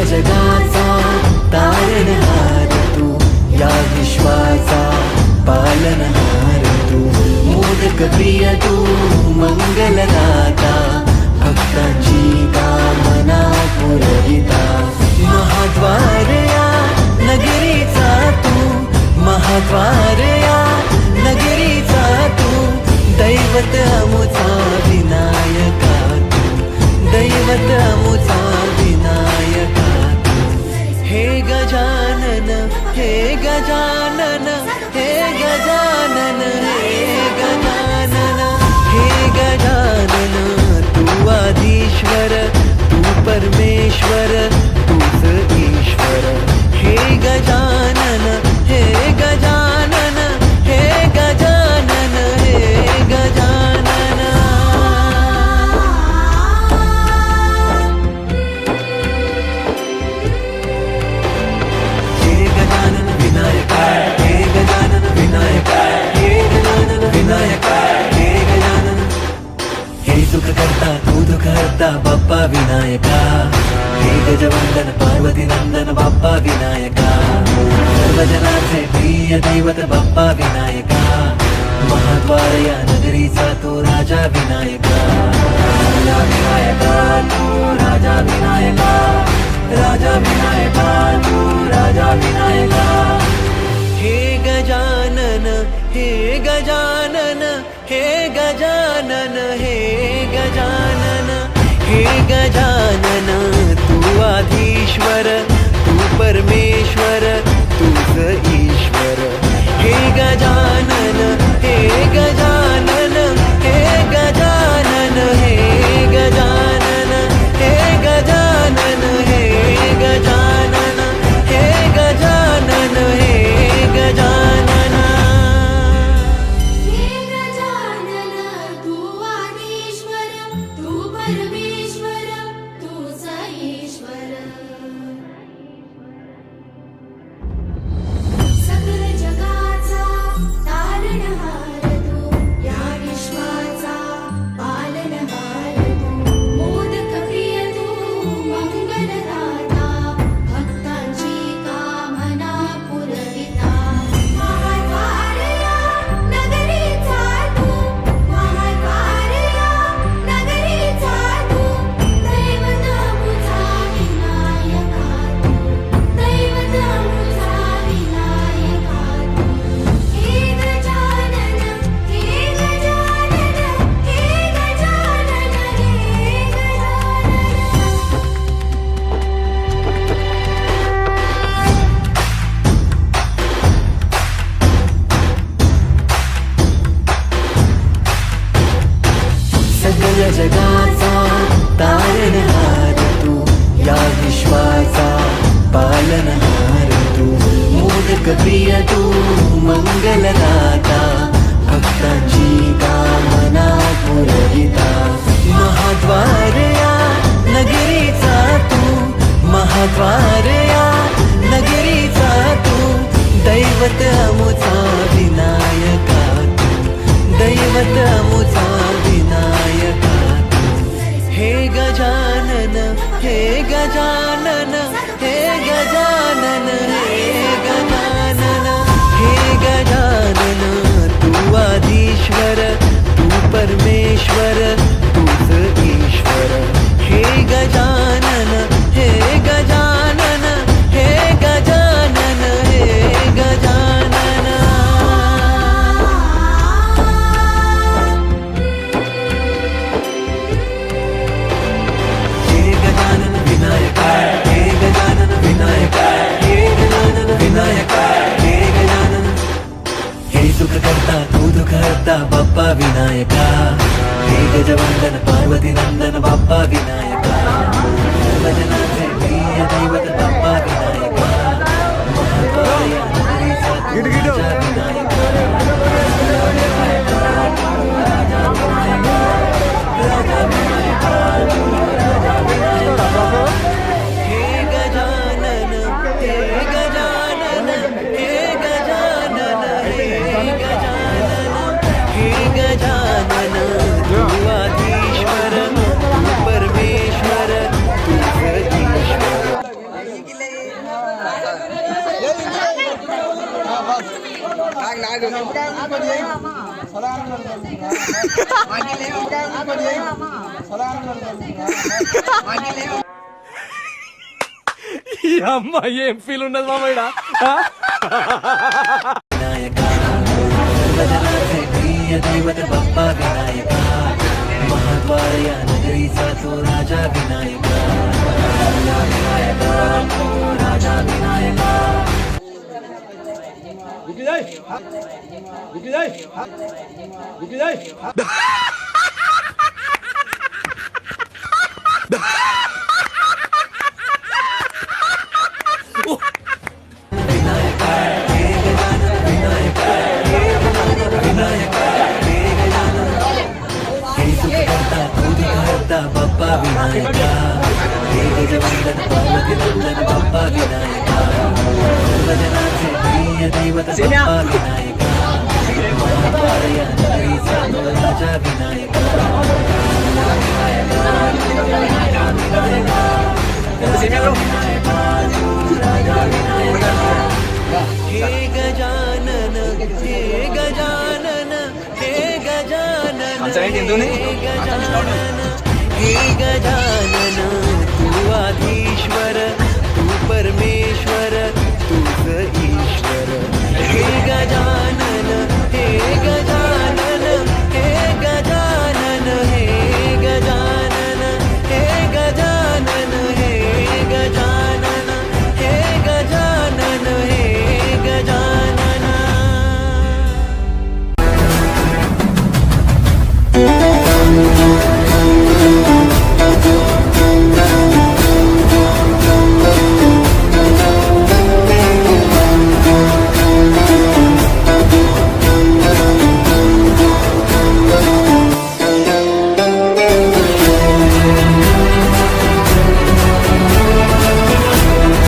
जगाचा तारणहार तू, या विश्वाचा पालनहार तू, मोदक प्रिय तू, मंगलदाता, भक्तांची कामना पुरविता, महाद्वार या नगरीचा तू, महाद्वार या नगरीचा तू, दैवत अमुचा विनायका तू, दैवत अमुचा विनायका तू. हे गजानन, हे गजानन, हे गजानन, हे गजानन, हे गजानन, तू आधीश्वर, तू परमेश्वर, तूच ईश्वर. हे गजानन, हे गजानन, हे गजानन, हे गजानन. हे गजानन विनायका, हे गजानन विनायका, हे गजानन विनायका, हे गजानन. हे सुख करता तू दुःख हरता बाप्पा विनायका, हे गजवंदन पार्वती नंदन बाप्पा विनायका, सर्वजनाचे प्रिय दैवत बाप्पा विनायका, महाद्वार या नगरीचा तू राजा विनायका, राजा विनायका तू राजा विनायका, राजा विनायका तू राजा विनायका. हे गजानन, हे गजानन, हे गजानन, हे गजानन, हे गजानन, तू आधीश्वर, तू परमेश्वर, तूच ईश्वर. हे गजानन, हे गजानन, हे गजानन, हे गजानन, हे गजानन, हे गजानन, हे गजानन, हे गजानन. हे गजानन, तू आधीश्वर, तू परमेश्वर, तूच ईश्वर. सकल जगाचा तारणहार तू, या विश्वाचा पालनहार तू, मोदक प्रिय तू, मंगलदाता, भक्तांची कामना पुरविता, महाद्वार या नगरीचा तू, महाद्वार या नगरीचा तू, दैवत अमुचा विनायका तू, दैवत अमुचा विनायका तू. हे गजानन, हे गजानन, हे गजानन, हे गजानन. सगळ जगाचा तारणहार तू, या विश्वाचा पालनहार तू, मोदक प्रिय तू, मंगलदाता, भक्तांची कामना पुरविता, महाद्वार या नगरीचा तू, महाद्वार या नगरीचा तू, दैवत अमुचा विनायका तू, दैवत अमुचा विनायका तू. हे गजानन, हे गजानन, हे गजानन, हे गजानन, हे गजानन, तू आधीश्वर, तू परमेश्वर, तूच ईश्वर. हे गजानन, हे गजानन, हे गजानन, हे गजानन. हे गजानन विनायका, हे गजानन विनायका, हे गजानन विनायका, हे गजानन. हे सुख करता तू दुःख हरता बाप्पा विनायका, हे गजवंदन पार्वती नंदन बाप्पा विनायका, सर्वजनाचे प्रिय दैवत बाप्पा विनायका, महाद्वार या नगरीचा तू राजा विनायका, राजा विनायका तू राजा विनायका, राजा विनायका तू राजा विनायका. हे गजानन, हे गजानन, हे गजानन, हे गजानन, हे गजानन, तू आधीश्वर, तू परमेश्वर. ఈ అమ్మాయి ఏం ఫీల్ ఉన్నది మామయ్య विनायका सर्वजनाचे प्रिय दैवत बाप्पा विनायका महाद्वार या नगरीचा तो राजा विनायका राजा विनायका विनायका हे गजानन विनायका हे गजानन विनायका हे गजानन हे सुखकर्ता दूधकर्ता बाप्पा विनायका हे गजवंदन पार्वती नंदन बाप्पा विनायका सर्वजनाचे प्रिय दैवत बाप्पा विनायका महाद्वार या नगरीचा तो राजा विनायका हे गजानन हे गजानन हे गजानन हे गजानन तू आधीश्वर तू परमेश्वर